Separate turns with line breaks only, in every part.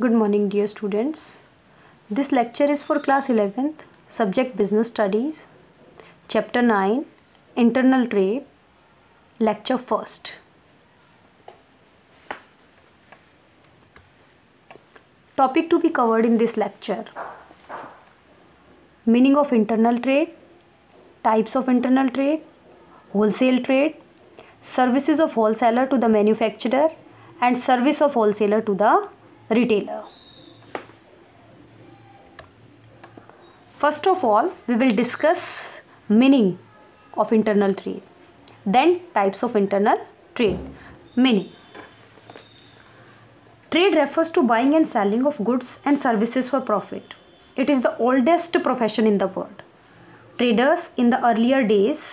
Good morning, dear students. This lecture is for class 11th, subject Business Studies, chapter 9, Internal Trade, lecture 1st. Topic to be covered in this lecture: meaning of internal trade, types of internal trade, wholesale trade, services of wholesaler to the manufacturer, and service of wholesaler to the retailer. First of all, we will discuss meaning of internal trade, then types of internal trade. Meaning: trade refers to buying and selling of goods and services for profit. It is the oldest profession in the world. Traders in the earlier days,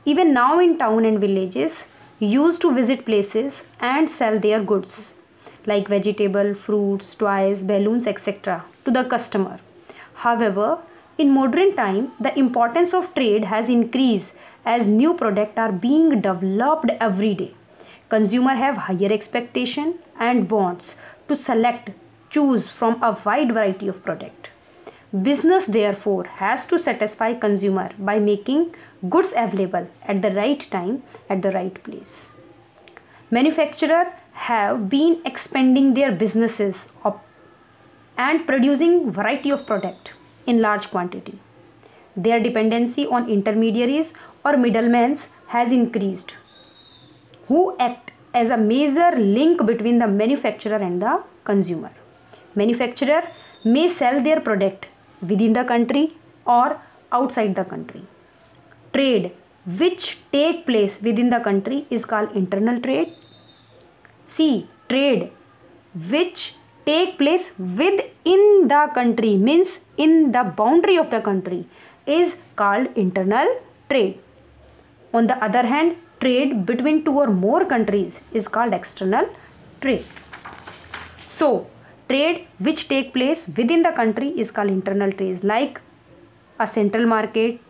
even now in town and villages, used to visit places and sell their goods like vegetable, fruits, toys, balloons, etc. to the customer. However, in modern time, the importance of trade has increased as new products are being developed every day. Consumers have higher expectation and wants to select, choose from a wide variety of products. Business therefore has to satisfy consumer by making goods available at the right time at the right place. Manufacturers have been expanding their businesses and producing variety of product in large quantity. Their dependency on intermediaries or middlemen has increased, who act as a major link between the manufacturer and the consumer. Manufacturer may sell their product within the country or outside the country. Trade which take place within the country is called internal trade. See, trade which take place within the country, means in the boundary of the country, is called internal trade. On the other hand, trade between two or more countries is called external trade. So, trade which take place within the country is called internal trade, like a central market,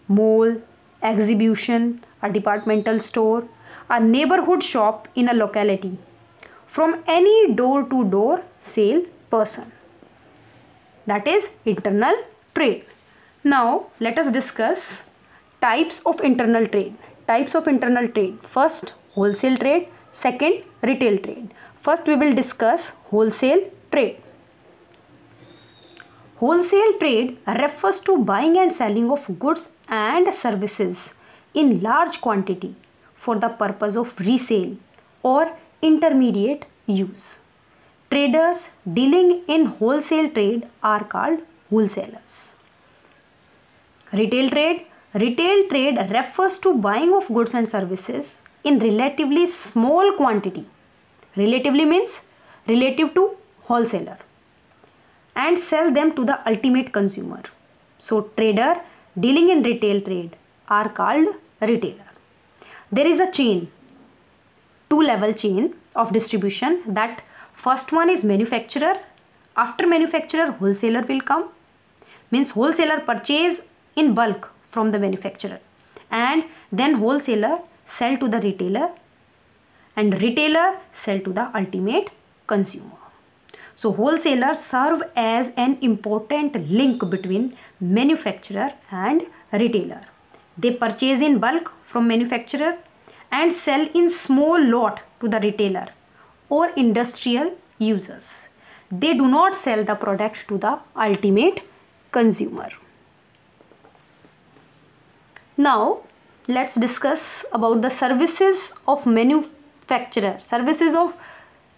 mall, exhibition, a departmental store, a neighborhood shop in a locality, from any door-to-door sale person. That is internal trade. Now, let us discuss types of internal trade. Types of internal trade. First, wholesale trade. Second, retail trade. First, we will discuss wholesale trade. Wholesale trade refers to buying and selling of goods and services in large quantity for the purpose of resale or intermediate use. Traders dealing in wholesale trade are called wholesalers. Retail trade. Retail trade refers to buying of goods and services in relatively small quantity. Relatively means relative to wholesaler, and sell them to the ultimate consumer. So, trader dealing in retail trade are called retailer. There is a chain, two-level chain of distribution. That first one is manufacturer. After manufacturer, wholesaler will come. Means wholesaler purchase in bulk from the manufacturer, and then wholesaler sell to the retailer, and retailer sell to the ultimate consumer. So wholesalers serve as an important link between manufacturer and retailer. They purchase in bulk from manufacturer and sell in small lot to the retailer or industrial users. They do not sell the product to the ultimate consumer. Now, let's discuss about the services of manufacturer, services of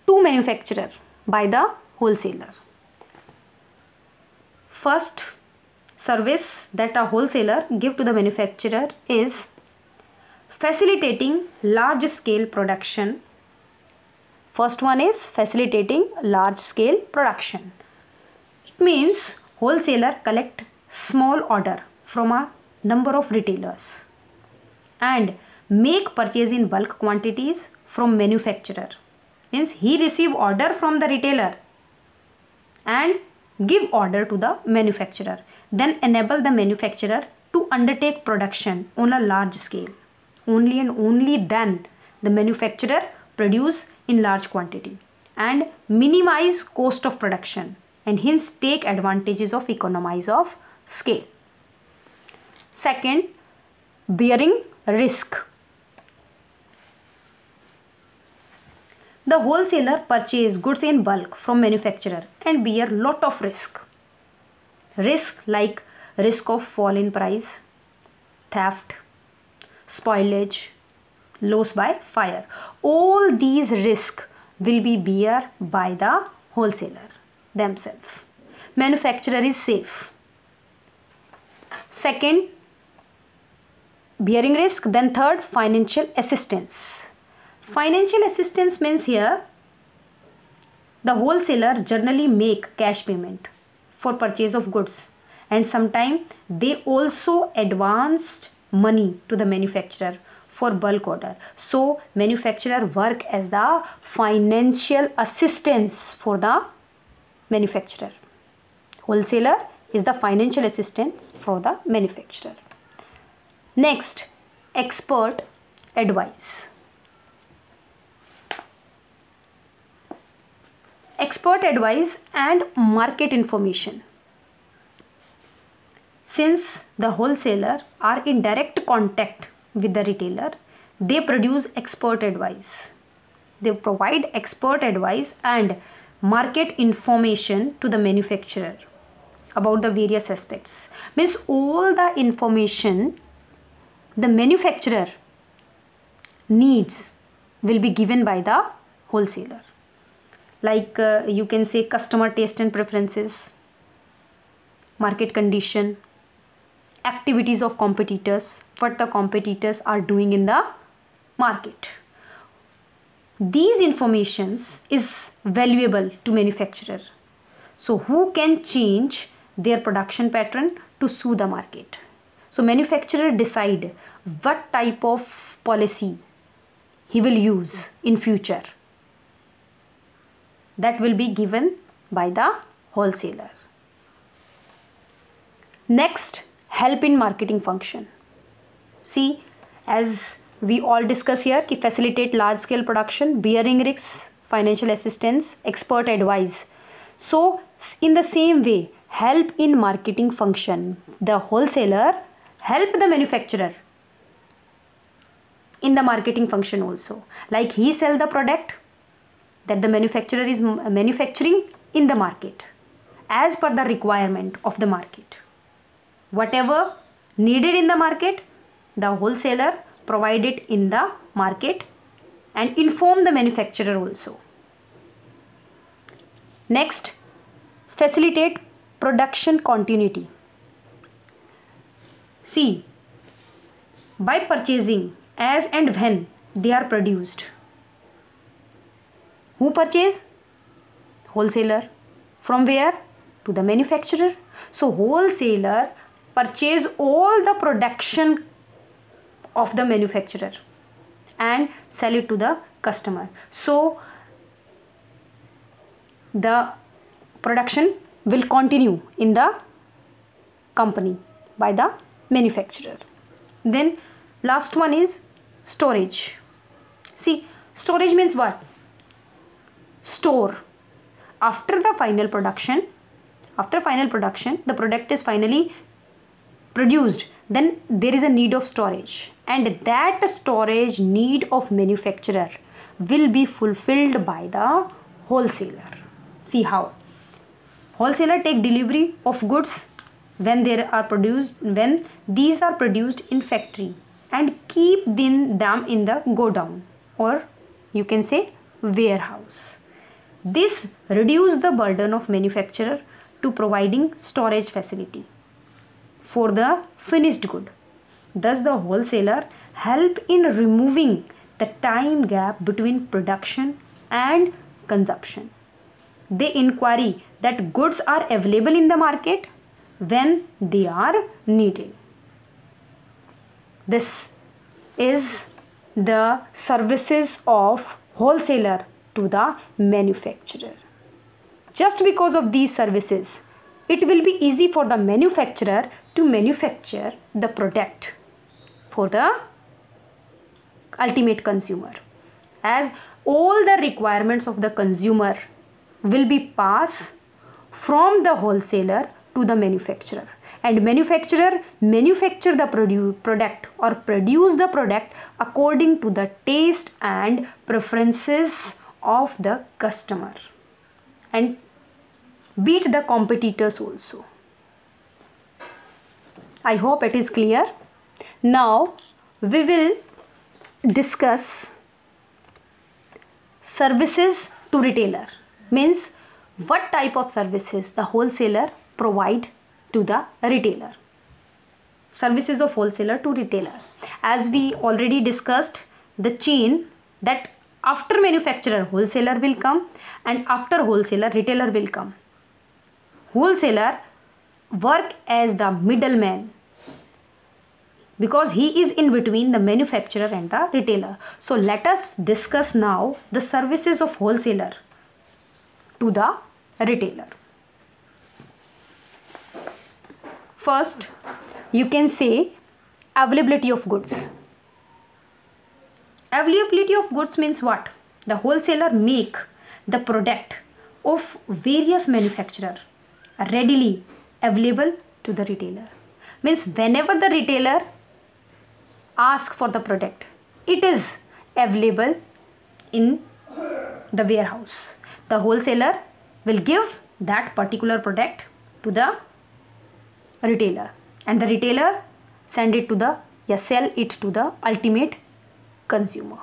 to manufacturer by the wholesaler. First service that a wholesaler give to the manufacturer is facilitating large scale production. First one is facilitating large scale production. It means wholesaler collect small order from a number of retailers and make purchase in bulk quantities from manufacturer. Means he receive order from the retailer and give order to the manufacturer, then enable the manufacturer to undertake production on a large scale. Only and only then the manufacturer produce in large quantity and minimize cost of production, and hence take advantages of economies of scale. Second, bearing risk. The wholesaler purchase goods in bulk from manufacturer and bear lot of risk. Risk like risk of fall in price, theft, spoilage, loss by fire. All these risks will be bear by the wholesaler themselves. Manufacturer is safe. Second, bearing risk. Then third, financial assistance. Financial assistance means here the wholesaler generally make cash payment for purchase of goods, and sometimes they also advanced money to the manufacturer for bulk order. So manufacturer work as the financial assistance for the manufacturer. Wholesaler is the financial assistance for the manufacturer. Next, expert advice. Expert advice and market information. Since the wholesaler are in direct contact with the retailer, they produce expert advice. They provide expert advice and market information to the manufacturer about the various aspects. Means all the information the manufacturer needs will be given by the wholesaler. Like you can say customer taste and preferences, market condition, activities of competitors, what the competitors are doing in the market. These informations is valuable to manufacturer. So who can change their production pattern to suit the market. So manufacturer decide what type of policy he will use in future. That will be given by the wholesaler. Next, help in marketing function. See, as we all discuss here, ki facilitate large scale production, bearing risks, financial assistance, expert advice. So in the same way, help in marketing function. The wholesaler help the manufacturer in the marketing function also. Like he sell the product that the manufacturer is manufacturing in the market as per the requirement of the market. Whatever needed in the market, the wholesaler provide it in the market and inform the manufacturer also. Next, facilitate production continuity. See, by purchasing as and when they are produced. Who purchase? Wholesaler. From where? To the manufacturer. So wholesaler purchase all the production of the manufacturer and sell it to the customer. So the production will continue in the company by the manufacturer. Then last one is storage. See, storage means what? Store. After final production, the product is finally produced, then there is a need of storage, and that storage need of manufacturer will be fulfilled by the wholesaler. See how? Wholesaler take delivery of goods when these are produced in factory and keep them in the godown, or you can say warehouse. This reduces the burden of manufacturer to providing storage facility for the finished good. Thus the wholesaler help in removing the time gap between production and consumption. They inquire that goods are available in the market when they are needed. This is the services of wholesaler to the manufacturer. Just because of these services, it will be easy for the manufacturer to manufacture the product for the ultimate consumer, as all the requirements of the consumer will be passed from the wholesaler to the manufacturer, and manufacturer manufacture the product or produce the product according to the taste and preferences of the customer and beat the competitors also. I hope it is clear. Now we will discuss services to retailer, means what type of services the wholesaler provide to the retailer. Services of wholesaler to retailer. As we already discussed, the chain that after manufacturer wholesaler will come, and after wholesaler retailer will come. Wholesaler work as the middleman because he is in between the manufacturer and the retailer. So let us discuss now the services of wholesaler to the retailer. First, you can say availability of goods. Availability of goods means what? The wholesaler make the product of various manufacturer readily available to the retailer. Means whenever the retailer ask for the product, it is available in the warehouse. The wholesaler will give that particular product to the retailer, and the retailer sell it to the ultimate consumer.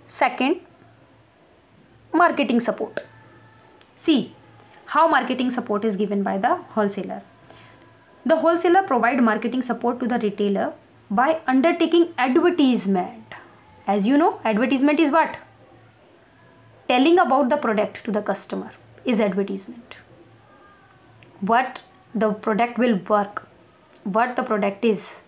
Second, marketing support. See how marketing support is given by the wholesaler. The wholesaler provide marketing support to the retailer by undertaking advertisement. As you know, advertisement is what? Telling about the product to the customer is advertisement. What the product will work, what the product is,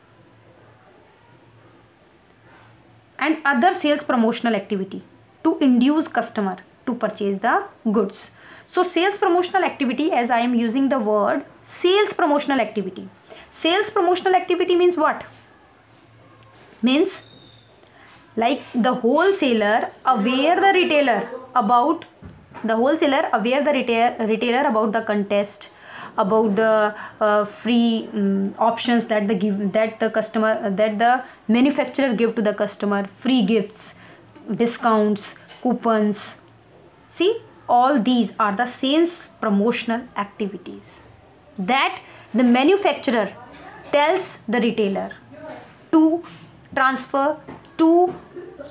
and other sales promotional activity to induce customer to purchase the goods. So sales promotional activity, as I am using the word sales promotional activity. Sales promotional activity means what? Means like the wholesaler aware the retailer about the contest, about the free options that the manufacturer give to the customer, free gifts, discounts, coupons. See, all these are the sales promotional activities that the manufacturer tells the retailer to transfer, to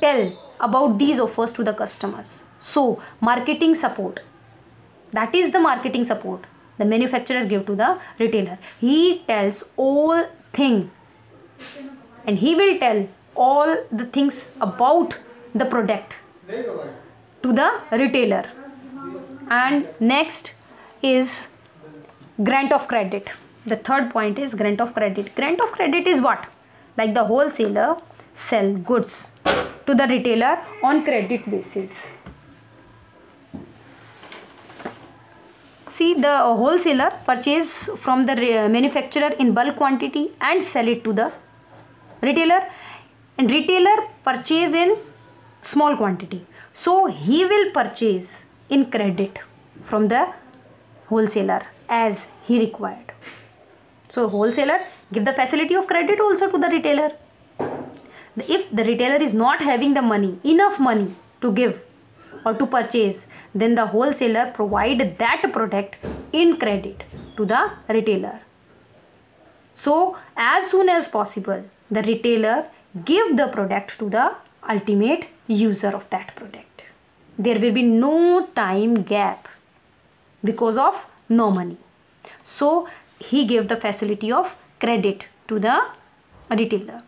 tell about these offers to the customers. So marketing support, that is the marketing support the manufacturer give to the retailer. He tells all thing, and he will tell all the things about the product to the retailer. And next is grant of credit. The third point is grant of credit. Grant of credit is what? Like the wholesaler sell goods to the retailer on credit basis. See, the wholesaler purchase from the manufacturer in bulk quantity and sell it to the retailer, and retailer purchase in small quantity. So he will purchase in credit from the wholesaler as he required. So wholesaler give the facility of credit also to the retailer. If the retailer is not having the money, enough money to give or to purchase, then the wholesaler provide that product in credit to the retailer. So as soon as possible, the retailer give the product to the ultimate user of that product. There will be no time gap because of no money. So he gave the facility of credit to the retailer.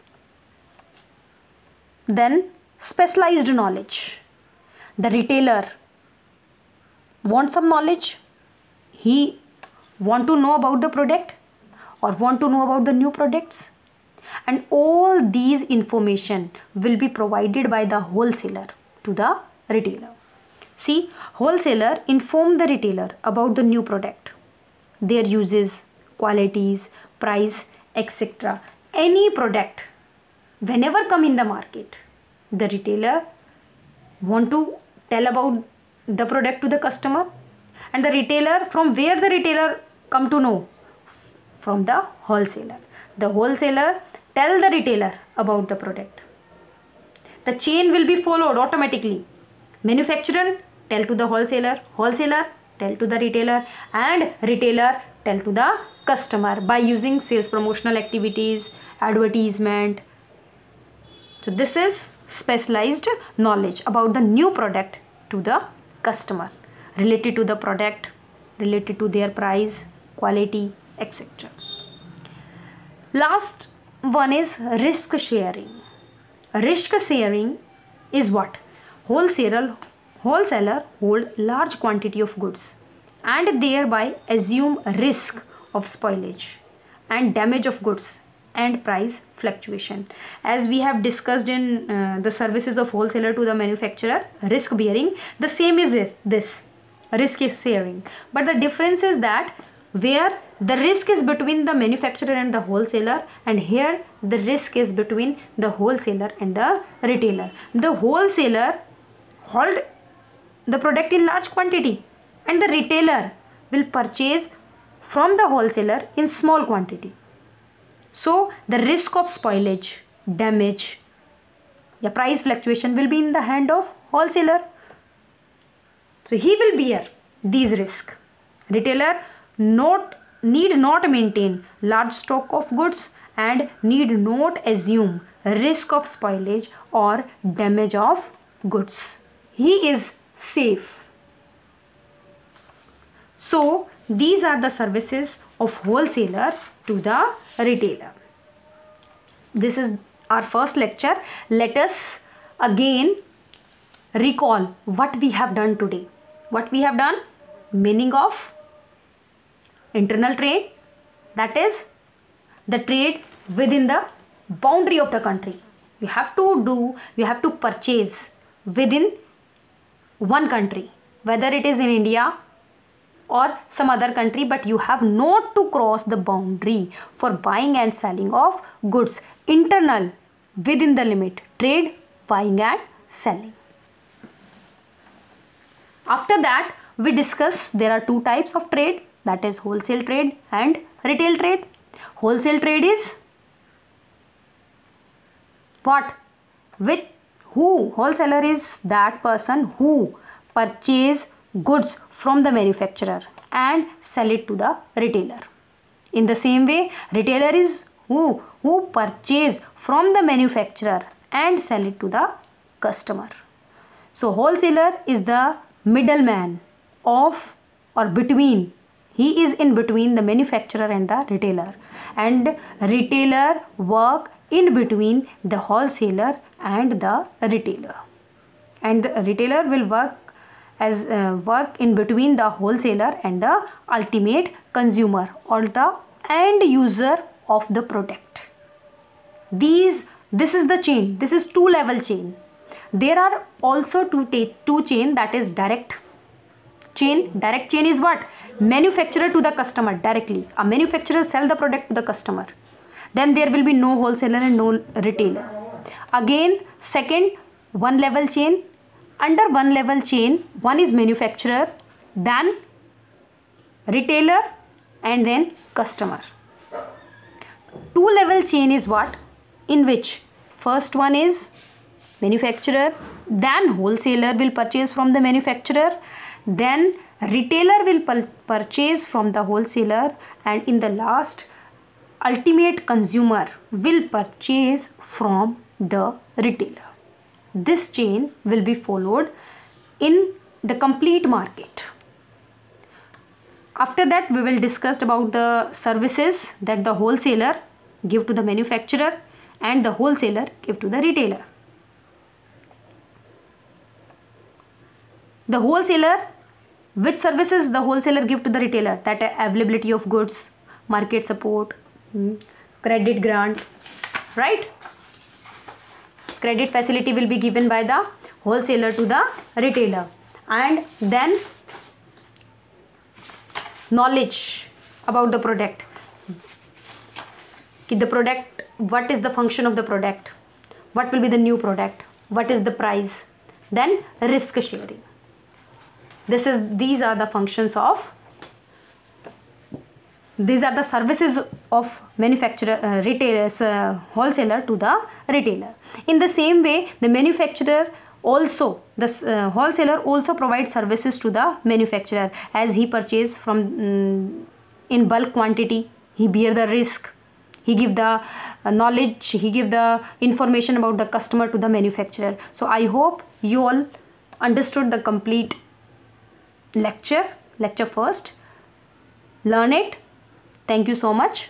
Then specialized knowledge. The retailer wants some knowledge. He want to know about the product or want to know about the new products, and all these information will be provided by the wholesaler to the retailer. See, wholesaler inform the retailer about the new product, their uses, qualities, price, etc. Any product whenever come in the market, the retailer want to tell about the product to the customer, and the retailer, from where the retailer come to know? From the wholesaler. The wholesaler tell the retailer about the product. The chain will be followed automatically. Manufacturer tell to the wholesaler, wholesaler tell to the retailer, and retailer tell to the customer by using sales promotional activities, advertisement. So this is specialized knowledge about the new product to the customer, related to the product, related to their price, quality, etc. Last one is risk sharing. Risk sharing is what? Wholesaler hold large quantity of goods and thereby assume risk of spoilage and damage of goods and price fluctuation. As we have discussed in the services of wholesaler to the manufacturer, risk bearing, the same is this risk is sharing, but the difference is that where the risk is between the manufacturer and the wholesaler, and here the risk is between the wholesaler and the retailer. The wholesaler hold the product in large quantity and the retailer will purchase from the wholesaler in small quantity. So the risk of spoilage, damage, the price fluctuation will be in the hand of wholesaler. So he will bear these risks. Retailer need not maintain large stock of goods and need not assume risk of spoilage or damage of goods. He is safe. So these are the services of wholesaler to the retailer. This is our first lecture. Let us again recall what we have done today. What we have done? Meaning of internal trade, that is the trade within the boundary of the country. You have to purchase within one country, whether it is in India or some other country, but you have not to cross the boundary for buying and selling of goods. Internal, within the limit, trade, buying and selling. After that, we discuss there are two types of trade, that is wholesale trade and retail trade. Wholesale trade is what? With who? Wholesaler is that person who purchase goods from the manufacturer and sell it to the retailer. In the same way, retailer is who purchase from the manufacturer and sell it to the customer. So wholesaler is the middleman of or between. He is in between the manufacturer and the retailer, and retailer work in between the wholesaler and the retailer, and the retailer will work in between the wholesaler and the ultimate consumer or the end user of the product. This is the chain. This is two-level chain. There are also two chain, that is direct chain. Direct chain is what? Manufacturer to the customer directly. A manufacturer sell the product to the customer. Then there will be no wholesaler and no retailer. Again, second, one level chain. Under one level chain, one is manufacturer, then retailer, and then customer. Two level chain is what? In which first one is manufacturer, then wholesaler will purchase from the manufacturer, then retailer will purchase from the wholesaler, and in the last, ultimate consumer will purchase from the retailer. This chain will be followed in the complete market. After that, we will discuss about the services that the wholesaler give to the manufacturer and the wholesaler give to the retailer. The wholesaler, which services the wholesaler give to the retailer? That availability of goods, market support, credit grant, right? Credit facility will be given by the wholesaler to the retailer. And then knowledge about the product. The product, what is the function of the product? What will be the new product? what is the price, then risk sharing. These are the functions of, these are the services of manufacturer, retailers, wholesaler to the retailer. In the same way, the manufacturer also, the wholesaler also provides services to the manufacturer, as he purchase from in bulk quantity, he bear the risk, he give the knowledge, he give the information about the customer to the manufacturer. So I hope you all understood the complete lecture first. Learn it. Thank you so much.